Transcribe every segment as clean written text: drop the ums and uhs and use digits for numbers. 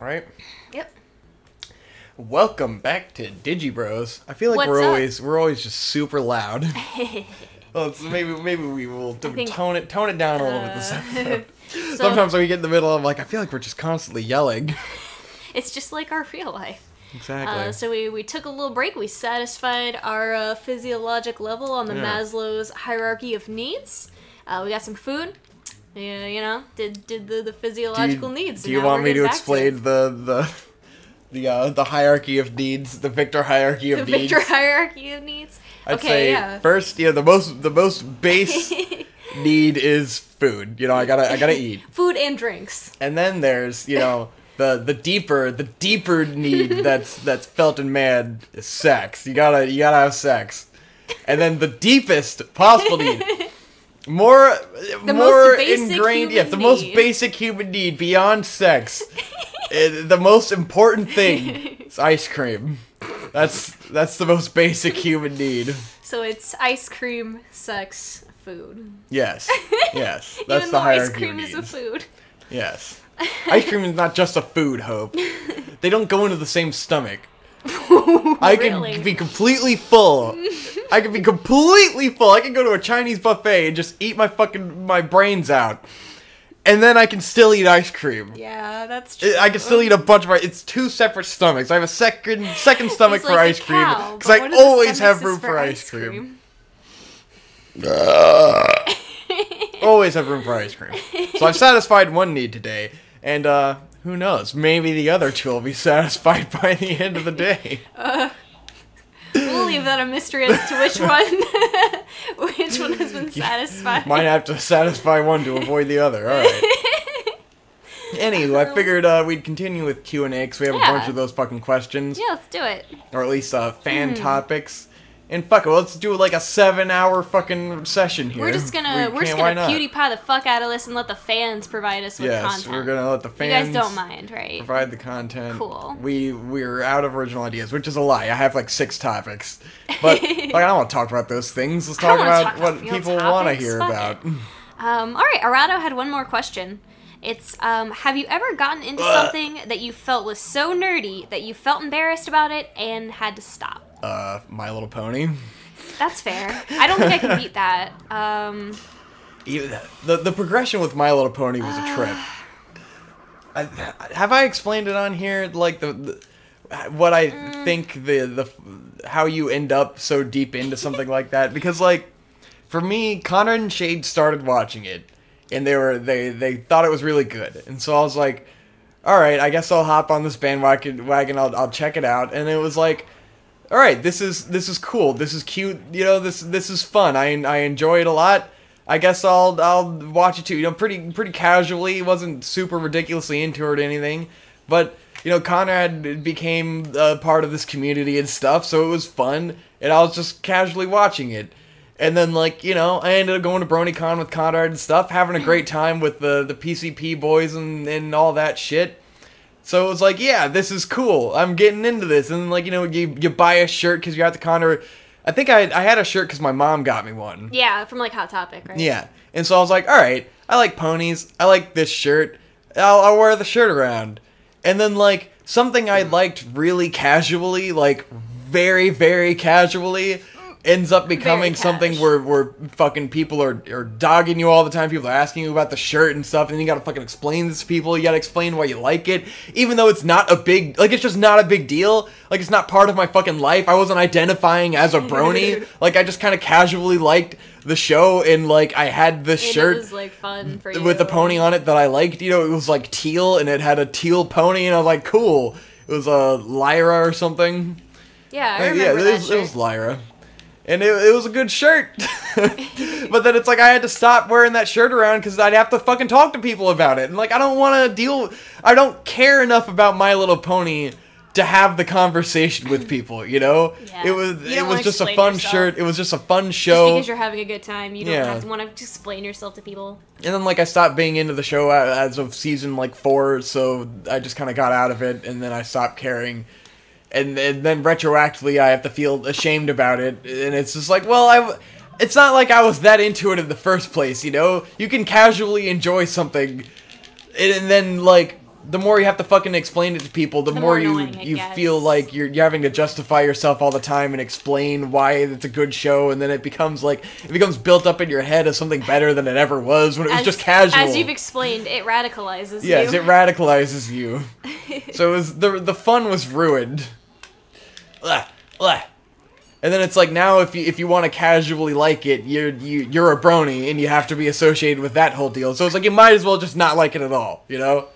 Right? Yep. Welcome back to Digibros. I feel like What's we're always just super loud. Well, maybe we will tone it down a little bit this episode. Sometimes when we get in the middle, I'm like, I feel like we're just constantly yelling. It's just like our real life. Exactly. So we took a little break. We satisfied our physiologic level on the Maslow's hierarchy of needs. We got some food. Yeah, you know, did the physiological needs. Do you want me to explain the hierarchy of needs, the Victor hierarchy of needs? The Victor hierarchy of needs. I'd say first, the most base need is food. You know, I gotta eat. Food and drinks. And then there's, the deeper need that's felt in man is sex. You gotta have sex. And then the deepest possible need, more ingrained, the most basic human need beyond sex. The most important thing is ice cream. That's the most basic human need. So it's ice cream, sex, food. Yes. That's Even the hierarchy ice cream of is needs. a food. Yes. Ice cream is not just a food, Hope. They don't go into the same stomach. I can be completely full. I can go to a Chinese buffet and just eat my brains out. And then I can still eat ice cream. Yeah, that's true. I can still eat a bunch of it's two separate stomachs. I have a second stomach for ice cream because I always have room for ice cream. Always have room for ice cream. So I've satisfied one need today, and who knows? Maybe the other two will be satisfied by the end of the day. We'll leave that a mystery as to which one has been satisfied. Might have to satisfy one to avoid the other. All right. Anyway, I figured we'd continue with Q&A because we have a bunch of those fucking questions. Yeah, let's do it. Or at least fan topics. And fuck it, let's do like a 7-hour fucking session here. We're just gonna PewDiePie the fuck out of this and let the fans provide us with content. Yes, we're gonna let the fans. You guys don't mind, right? Provide the content. Cool. We're out of original ideas, which is a lie. I have like 6 topics, but like I don't want to talk about those things. Let's talk about what people want to hear about. All right, Arado had one more question. It's have you ever gotten into something that you felt was so nerdy that you felt embarrassed about it and had to stop? My Little Pony. That's fair. I don't think I can beat that. The progression with My Little Pony was a trip. Have I explained it on here? Like what I think the how you end up so deep into something like that? Because like for me, Connor and Shade started watching it, and they thought it was really good, and so I was like, all right, I guess I'll hop on this bandwagon. I'll check it out, and it was like, all right, this is cool. This is cute. You know, this is fun. I enjoy it a lot. I guess I'll watch it too. You know, pretty casually. Wasn't super ridiculously into it or anything, but you know, Conrad became part of this community and stuff, so it was fun, and I was just casually watching it. And then, like, you know, I ended up going to BronyCon with Conrad and stuff, having a great time with the PCP boys and all that shit. So it was like, yeah, this is cool. I'm getting into this. And, like, you know, you buy a shirt because you're at the con. I think I had a shirt because my mom got me one. Yeah, from, like, Hot Topic, right? Yeah. And so I was like, all right, I like ponies. I like this shirt. I'll wear the shirt around. And then, like, something I liked really casually, like, very, very casually, ends up becoming something where fucking people are dogging you all the time. People are asking you about the shirt and stuff, and then you gotta fucking explain this to people. You gotta explain why you like it, even though it's not a big, like, it's just not a big deal. Like, it's not part of my fucking life. I wasn't identifying as a brony. Like, I just kind of casually liked the show, and like I had this shirt. It was like fun for you. With the pony on it that I liked. You know, it was like teal, and it had a teal pony, and I was like, cool. It was a Lyra or something. Yeah, I remember that shirt. It was Lyra. And it was a good shirt. But then it's like I had to stop wearing that shirt around because I'd have to fucking talk to people about it. And like I don't care enough about My Little Pony to have the conversation with people, you know? Yeah. It was just a fun shirt. It was just a fun show. Just because you're having a good time, you don't have to want to explain yourself to people. And then like I stopped being into the show as of season like 4, so I just kind of got out of it, and then I stopped caring. And then retroactively, I have to feel ashamed about it, and it's just like, well, it's not like I was that into it in the first place, you know? You can casually enjoy something, and then, like, the more you have to fucking explain it to people, the more annoying it you gets. feel like you're having to justify yourself all the time and explain why it's a good show, and then it becomes built up in your head as something better than it ever was when it was just casual. As you've explained, it radicalizes you. Yes, it radicalizes you. So it was, the fun was ruined. And then it's like, now if you want to casually like it, you're a brony and you have to be associated with that whole deal. So it's like, you might as well just not like it at all, you know?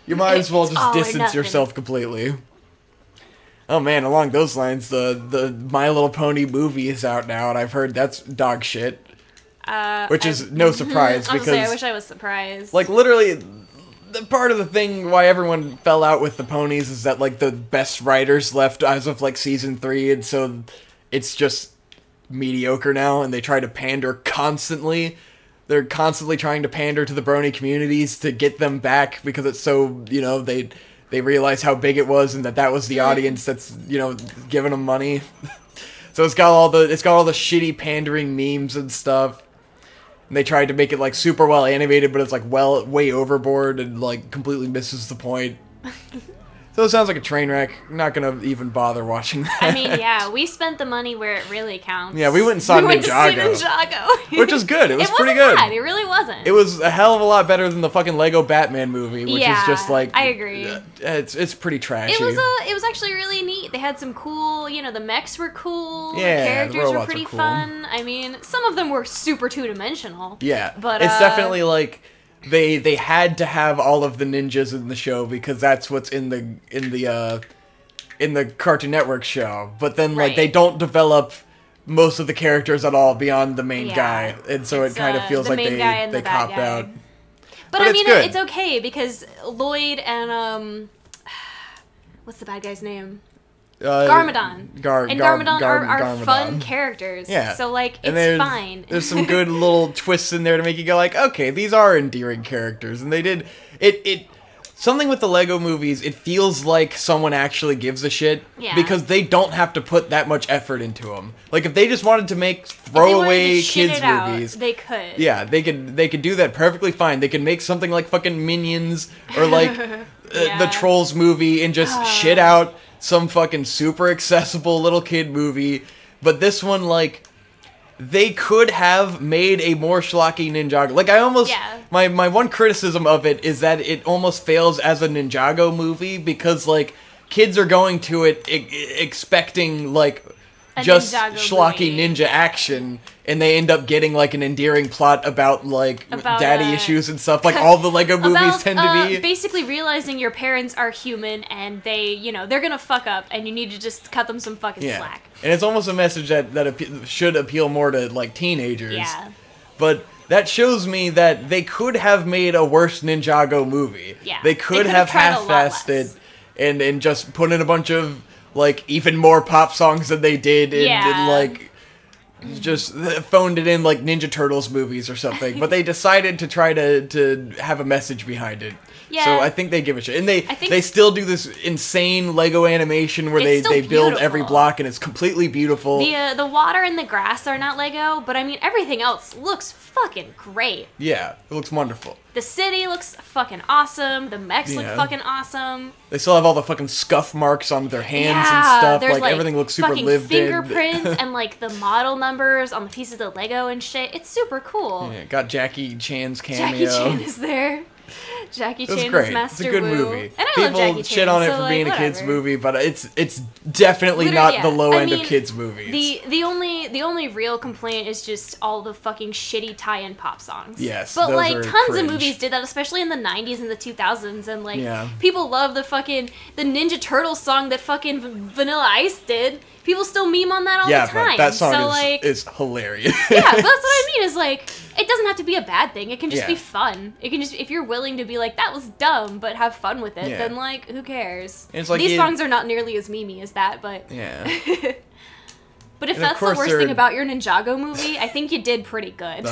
You might as well just distance yourself completely. Oh man, along those lines, the My Little Pony movie is out now, and I've heard that's dog shit. Which is no surprise, because I wish I was surprised. like, literally, the part of the thing why everyone fell out with the ponies is that, like, the best writers left as of, like, season 3, and so it's just mediocre now, and they try to pander constantly. They're constantly trying to pander to the brony communities to get them back, because it's so, you know, they realize how big it was, and that was the audience that's, you know, giving them money. So it's got all the shitty pandering memes and stuff. And they tried to make it, like, super well animated, but it's, like, way overboard and, like, completely misses the point. So it sounds like a train wreck. I'm not gonna even bother watching that. I mean, yeah, we spent the money where it really counts. Yeah, we went and saw Ninjago. Went to see Ninjago. Which is good. It was pretty wasn't good. Bad. It really wasn't. It was a hell of a lot better than the fucking Lego Batman movie, which is just like... I agree. It's pretty trashy. It was actually really neat. They had some cool, you know, the mechs were cool. Yeah, the characters the were robots pretty are cool. fun. I mean, some of them were super two-dimensional. Yeah, but it's definitely like... They had to have all of the ninjas in the show because that's what's in the Cartoon Network show. But then like they don't develop most of the characters at all beyond the main guy, and so it kind of feels like they copped out. But I mean, it's okay because Lloyd and what's the bad guy's name? Garmadon. Garmadon are fun characters. Yeah. So, like, it's fine. There's some good little twists in there to make you go, like, okay, these are endearing characters. And they did... Something with the Lego movies, it feels like someone actually gives a shit. Yeah. Because they don't have to put that much effort into them. Like, if they just wanted to make throwaway kids movies... they could. Yeah, they could do that perfectly fine. They could make something like fucking Minions, or like the Trolls movie, and just shit out some fucking super accessible little kid movie. But this one, like, they could have made a more schlocky Ninjago. Like, I almost... My one criticism of it is that it almost fails as a Ninjago movie, because, like, kids are going to it expecting, like, just schlocky ninja action, and they end up getting, like, an endearing plot about daddy issues and stuff, like all the Lego movies tend to be. Basically realizing your parents are human, and they, you know, they're gonna fuck up, and you need to just cut them some fucking slack. And it's almost a message that should appeal more to, like, teenagers. Yeah. But that shows me that they could have made a worse Ninjago movie. Yeah. They could have half-assed it and just put in a bunch of, like, even more pop songs than they did, and like, just phoned it in like Ninja Turtles movies or something. But they decided to try to have a message behind it. Yeah. So I think they give a shit. And they still do this insane Lego animation where they build every block, and it's completely beautiful. The water and the grass are not Lego, but I mean, everything else looks fucking great. Yeah, it looks wonderful. The city looks fucking awesome. The mechs look fucking awesome. They still have all the fucking scuff marks on their hands and stuff. Like everything looks super lived in. Fingerprints and like the model numbers on the pieces of Lego and shit. It's super cool. Yeah, got Jackie Chan's cameo. Jackie Chan is there. Jackie Chan is Master It's a good Wu. movie. And I People love Jackie Chan, shit on it for being a kids movie, but it's definitely not the low end of kids movies. The only real complaint is just all the fucking shitty tie-in pop songs. Yes, but those like are tons cringe. of movies did that, especially in the 90s and the 2000s, and like people love the Ninja Turtles song that fucking Vanilla Ice did. People still meme on that all the time. But that song so, is hilarious. Yeah, but that's what I mean, is like, it doesn't have to be a bad thing. It can just be fun. It can just, if you're willing to be like, that was dumb, but have fun with it, then like, who cares? It's like these songs are not nearly as memey as that, but... Yeah. But if that's the worst thing about your Ninjago movie, I think you did pretty good.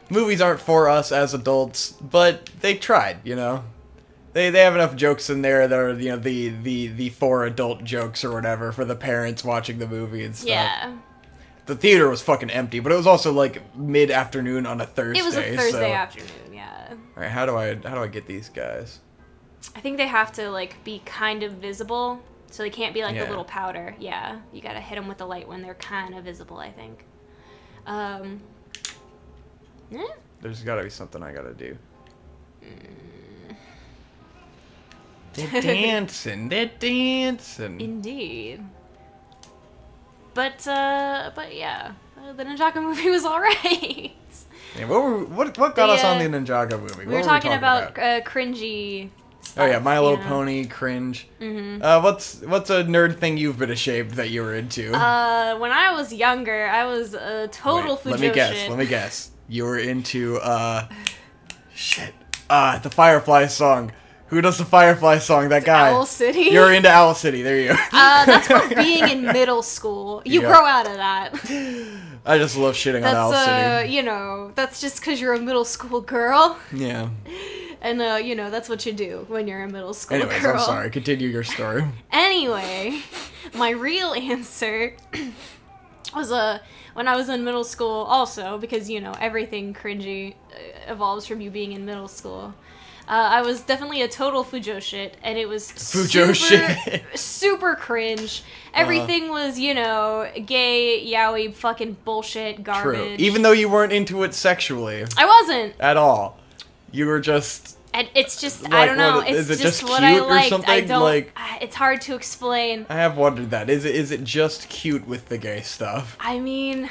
Movies aren't for us as adults, but they tried, you know? They have enough jokes in there that are, you know, the for adult jokes or whatever for the parents watching the movie and stuff. Yeah. the theater was fucking empty, but it was also like mid-afternoon on a Thursday. It was a Thursday afternoon, yeah. All right, how do I get these guys? I think they have to like be kind of visible, so they can't be like a little powder. Yeah, you gotta hit them with the light when they're kind of visible, I think. Yeah. There's gotta be something I gotta do. They're dancing. Indeed. But yeah, the Ninjago movie was alright. Yeah, what got us on the Ninjago movie? We were talking about cringy stuff. Oh yeah, My Little Pony, cringe. Mm-hmm. What's a nerd thing you've been ashamed that you were into? When I was younger, I was a total fujo shit. Let me guess. You were into the Firefly song. Who does the Firefly song? That guy. Owl City. You're into Owl City. There you go. That's from being in middle school. You grow out of that. I just love shitting on Owl City. You know, that's just because you're a middle school girl. Yeah. And, you know, that's what you do when you're a middle school girl. I'm sorry. Continue your story. Anyway, my real answer was when I was in middle school also, because, you know, everything cringy evolves from you being in middle school. I was definitely a total fujo shit, and it was super cringe. Everything was, you know, gay, yaoi, fucking bullshit, garbage. True. Even though you weren't into it sexually. I wasn't. At all. You were just... And it's just, I don't know, it's just what I liked. Or something? It's hard to explain. I have wondered that. Is it just cute with the gay stuff? I mean...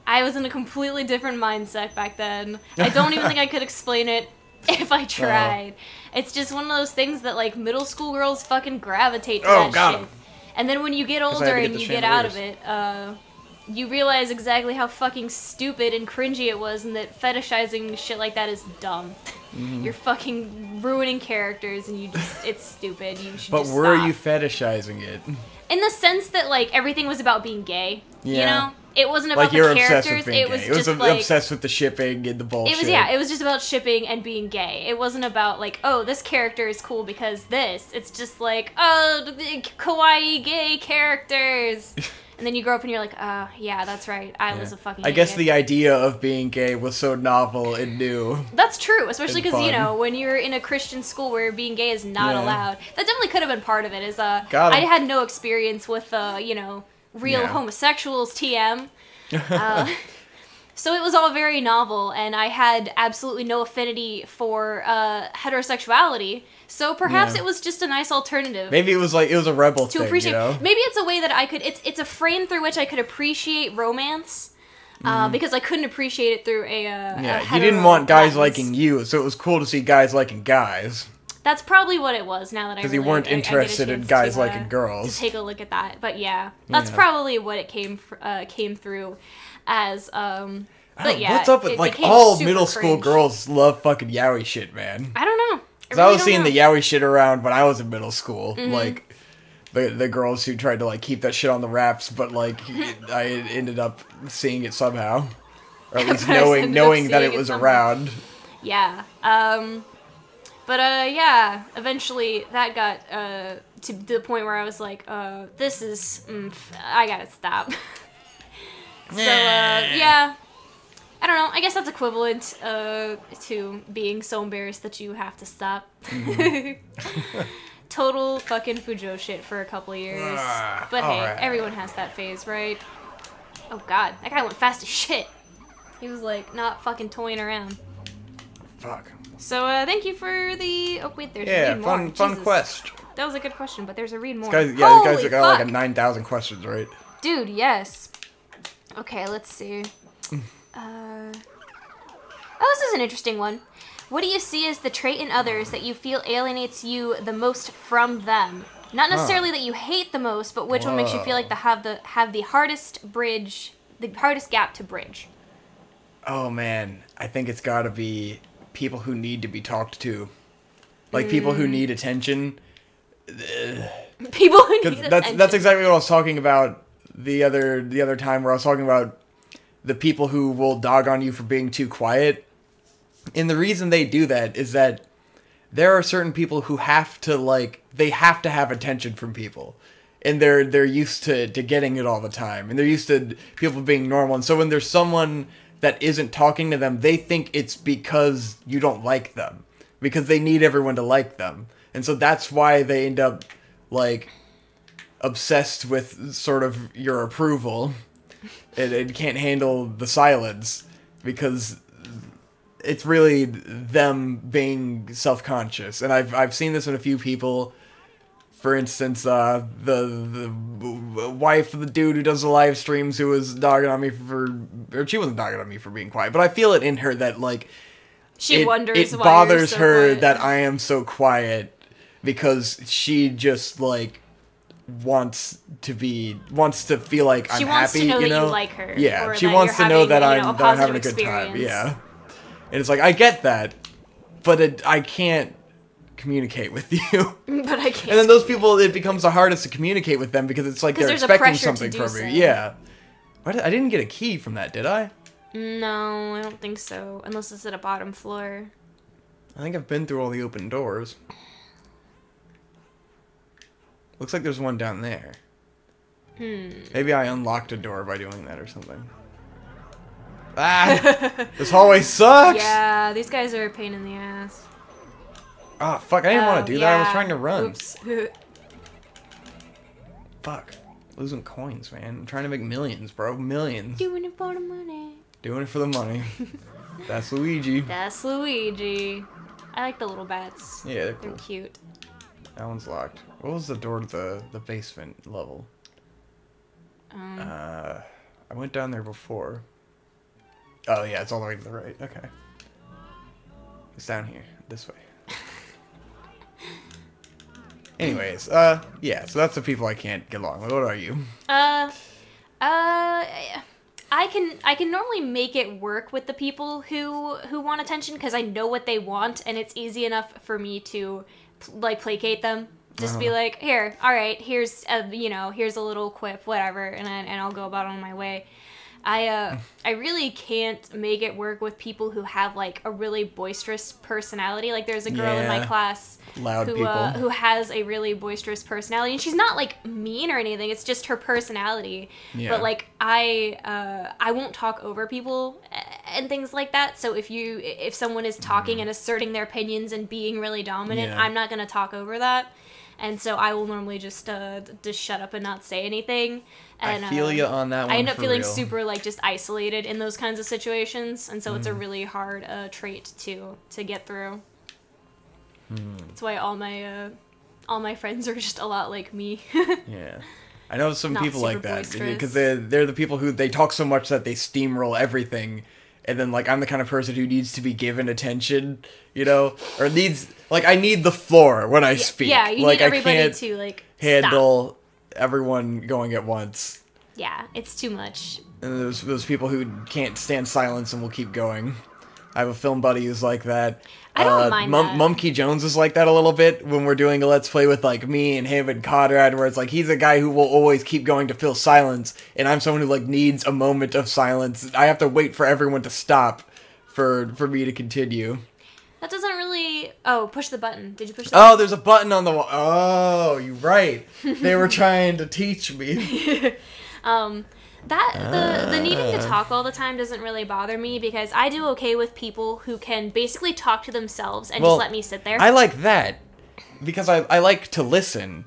I was in a completely different mindset back then. I don't even think I could explain it if I tried. It's just one of those things that, like, middle school girls fucking gravitate to that shit. And then when you get older and you get out of it, you realize exactly how fucking stupid and cringy it was, and that fetishizing shit like that is dumb. Mm-hmm. You're fucking ruining characters, and it's stupid. You should just stop. But were you fetishizing it? In the sense that, like, everything was about being gay, you know? It wasn't like about the characters. It was obsessed with the shipping and the bullshit. It was just about shipping and being gay. It wasn't about like, oh, this character is cool because this. It's just like, oh, the kawaii gay characters. And then you grow up and you're like, yeah, that's right. I was a fucking I guess the idea of being gay was so novel and new. That's true, especially because, you know, when you're in a Christian school where being gay is not allowed. That definitely could have been part of it. I had no experience with, you know, real homosexuals, TM. So it was all very novel, and I had absolutely no affinity for heterosexuality. So perhaps it was just a nice alternative. Maybe it was a rebel thing, appreciate. You know? Maybe it's a way that I could. It's a frame through which I could appreciate romance. Because I couldn't appreciate it through a you didn't want guys liking you, so it was cool to see guys liking guys. That's probably what it was. Now that I because you weren't interested in guys liking girls. To take a look at that, but that's probably what it came through as. But yeah, what's up with like all middle school girls love fucking yaoi shit, man? I don't know. Because I was seeing the yaoi shit around when I was in middle school, like the girls who tried to like keep that shit on the wraps, but like I ended up seeing it somehow, or at least knowing that it was around. Yeah. But eventually that got to the point where I was like, this is, I gotta stop. So, I don't know, I guess that's equivalent to being so embarrassed that you have to stop. Total fucking fujo shit for a couple of years. But hey, everyone has that phase, right? Oh god, that guy went fast as shit. He was like, not fucking toying around. Fuck. So, thank you for the... Oh, wait, there's a read more. Fun quest. That was a good question, but there's a read more. These guys got like 9,000 questions, right? Dude, yes. Okay, let's see. Oh, this is an interesting one. What do you see as the trait in others that you feel alienates you the most from them? Not necessarily that you hate the most, but which one makes you feel like have the hardest gap to bridge? Oh, man. I think it's gotta be... people who need to be talked to, like people who need attention. People who need attention. That's exactly what I was talking about the other time, where I was talking about the people who will dog on you for being too quiet. And the reason they do that is that there are certain people who have to have attention from people. and they're used to getting it all the time, and they're used to people being normal. And so when there's someone that isn't talking to them, they think it's because you don't like them, because they need everyone to like them. And so that's why they end up, like, obsessed with sort of your approval. It can't handle the silence, because it's really them being self-conscious. And I've seen this in a few people. For instance, the wife of the dude who does the live streams, who was dogging on me or she wasn't dogging on me for being quiet, but I feel it in her that, like, she wonders it why bothers you're so her quiet. that I am so quiet, because she just, like, wants to feel like I'm happy. She wants to know that you like her. Yeah, or she that wants you're to know having, that a I'm having a positive good time. experience. Yeah, and it's like, I get that, but I can't communicate with you. But I can't. And then those people, it becomes the hardest to communicate with them, because it's like they're expecting something from you. Yeah. I didn't get a key from that, did I? No, I don't think so. Unless it's at a bottom floor. I think I've been through all the open doors. Looks like there's one down there. Maybe I unlocked a door by doing that or something. Ah! This hallway sucks! Yeah, these guys are a pain in the ass. Oh, fuck, I didn't want to do that. I was trying to run. Oops. Fuck. Losing coins, man. I'm trying to make millions, bro. Millions. Doing it for the money. Doing it for the money. That's Luigi. That's Luigi. I like the little bats. Yeah, they're cool. They're cute. That one's locked. What was the door to the basement level? I went down there before. Oh, yeah, it's all the way to the right. Okay. It's down here. This way. Anyways, yeah, so that's the people I can't get along with. What are you? I can normally make it work with the people who want attention, because I know what they want, and it's easy enough for me to, like, placate them. Just be like, here, all right, here's here's a little quip, whatever, and I'll go about on my way. I really can't make it work with people who have, like, a really boisterous personality. Like, there's a girl in my class who has a really boisterous personality, and she's not, like, mean or anything. It's just her personality. Yeah. But, like, I won't talk over people and things like that. So if someone is talking and asserting their opinions and being really dominant, I'm not gonna talk over that. And so I will normally just shut up and not say anything. And, I feel you on that one. I end up feeling real. super, like, just isolated in those kinds of situations, and so it's a really hard trait to get through. That's why all my friends are just a lot like me. Yeah, I know some people like that, because they're the people who they talk so much that they steamroll everything. And then, like, I'm the kind of person who needs to be given attention, you know? Or needs... Like, I need the floor when I speak. Yeah, you like, need everybody I can't to, like, handle everyone going at once. Yeah, it's too much. And there's those people who can't stand silence and will keep going. I have a film buddy who's like that. I don't mind that. Mumkey Jones is like that a little bit when we're doing a Let's Play with, like, me and him and Conrad, where it's like he's a guy who will always keep going to fill silence, and I'm someone who, like, needs a moment of silence. I have to wait for everyone to stop for me to continue. That doesn't really... Oh, push the button. Did you push the button? Oh, there's a button on the wall. Oh, you're right. They were trying to teach me. The needing to talk all the time doesn't really bother me, because I do okay with people who can basically talk to themselves and just let me sit there. I like that, because I like to listen.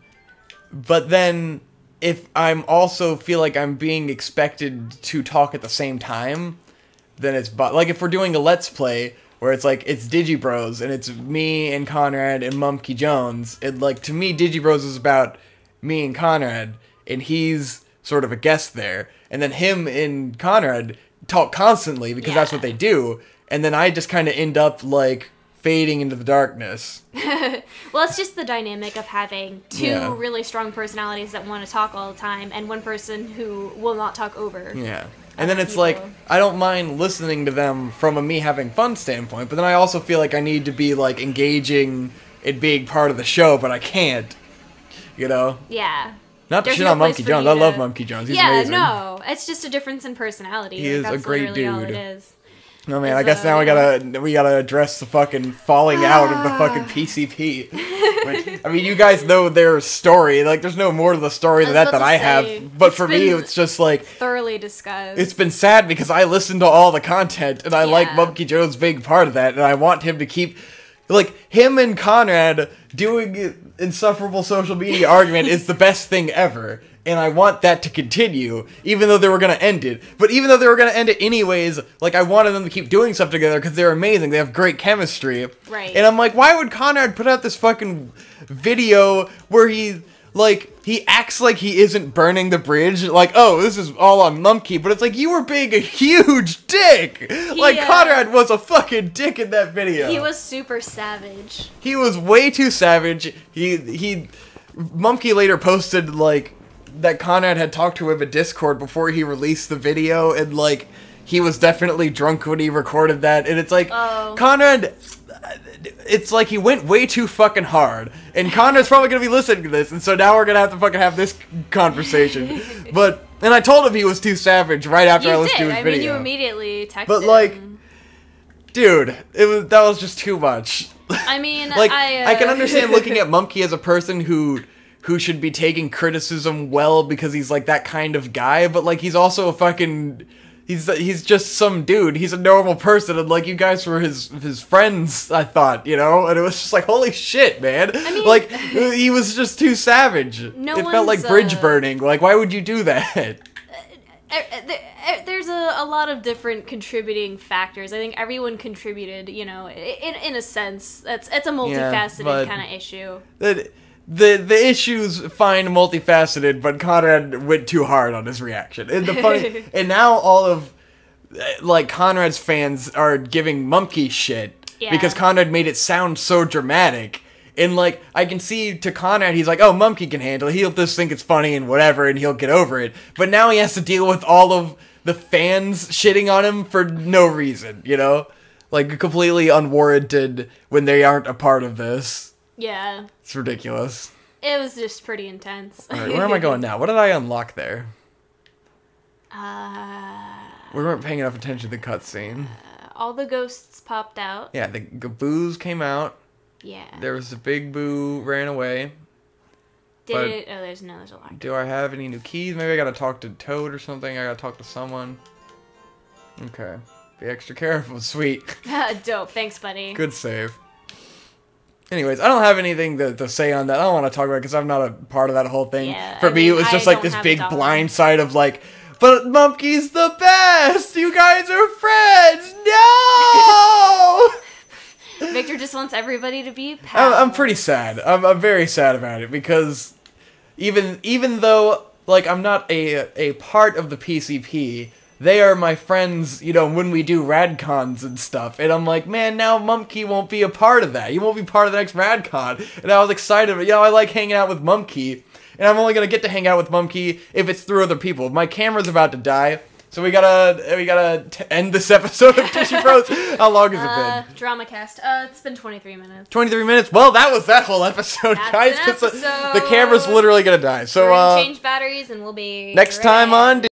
But then, if I'm also feel like I'm being expected to talk at the same time, then it's... Like, if we're doing a Let's Play... where it's like, it's Digibros, and it's me and Conrad and Mumkey Jones. And, like, to me, Digibros is about me and Conrad, and he's sort of a guest there. And then him and Conrad talk constantly, because that's what they do. And then I just kind of end up, like, fading into the darkness. Well, it's just the dynamic of having two really strong personalities that want to talk all the time, and one person who will not talk over. Yeah. And then it's like, I don't mind listening to them from a me having fun standpoint, but then I also feel like I need to be, like, engaging in being part of the show, but I can't. You know? Yeah. Not to shit on Mumkey Jones. I love Mumkey Jones. He's amazing. No. It's just a difference in personality. He is a great dude. All it is. Oh man, I guess now we gotta address the fucking falling out of the fucking PCP. Which, I mean, you guys know their story. Like, there's no more to the story than that I have. But for me, it's just like thoroughly discussed. It's been sad because I listen to all the content and I like Monkey Joe's big part of that, and I want him to keep. Like, him and Conrad doing insufferable social media argument is the best thing ever. And I want that to continue, even though they were going to end it. But even though they were going to end it anyways, like, I wanted them to keep doing stuff together because they're amazing. They have great chemistry. Right. And I'm like, why would Conrad put out this fucking video where he acts like he isn't burning the bridge? Like, oh, this is all on Mumkey. But it's like, you were being a huge dick. Conrad was a fucking dick in that video. He was super savage. He was way too savage. Mumkey later posted, like, that Conrad had talked to him in Discord before he released the video, and, like, he was definitely drunk when he recorded that, and it's like, Conrad, it's like he went way too fucking hard, and Conrad's probably gonna be listening to this, and so now we're gonna have to fucking have this conversation, and I told him he was too savage right after I listened to his video. I mean, you immediately texted him. But, like, dude, that was just too much. I mean, like, I can understand looking at Mumkey as a person who should be taking criticism well because he's, like, that kind of guy, but, like, he's also a fucking... He's just some dude. He's a normal person, and, like, you guys were his friends, I thought, you know? And it was just like, holy shit, man. I mean, like, he was just too savage. It felt like bridge burning. Like, why would you do that? There's a lot of different contributing factors. I think everyone contributed, you know, in a sense. It's a multifaceted kind of issue. The issue's fine, multifaceted, but Conrad went too hard on his reaction. And and now all of, like, Conrad's fans are giving Mumkey shit because Conrad made it sound so dramatic. And, like, I can see to Conrad, he's like, oh, Mumkey can handle it. He'll just think it's funny and whatever, and he'll get over it. But now he has to deal with all of the fans shitting on him for no reason, you know? Like, completely unwarranted when they aren't a part of this. Yeah. It's ridiculous. It was just pretty intense. Alright, where am I going now? What did I unlock there? We weren't paying enough attention to the cutscene. All the ghosts popped out. Yeah, the boos came out. Yeah. There was a big boo, ran away. There's a lot. Do I have any new keys? Maybe I gotta talk to Toad or something. I gotta talk to someone. Okay. Be extra careful. Sweet. Dope. Thanks, buddy. Good save. Anyways, I don't have anything to say on that. I don't want to talk about it because I'm not a part of that whole thing. Yeah, For me, it was just like this big blind side of like, but Mumkey's the best! You guys are friends! No! Victor just wants everybody to be pals. I'm pretty sad. I'm very sad about it because even though, like, I'm not a part of the PCP, they are my friends, you know, when we do RadCons and stuff. And I'm like, man, now Mumkey won't be a part of that. He won't be part of the next RadCon. And I was excited. You know, I like hanging out with Mumkey. And I'm only going to get to hang out with Mumkey if it's through other people. My camera's about to die. So we gotta end this episode of Tissue Bros. How long has it been? DramaCast. It's been 23 minutes. 23 minutes? Well, that was that whole episode, guys. Because the camera's literally gonna die. So we're gonna change batteries and we'll be next time on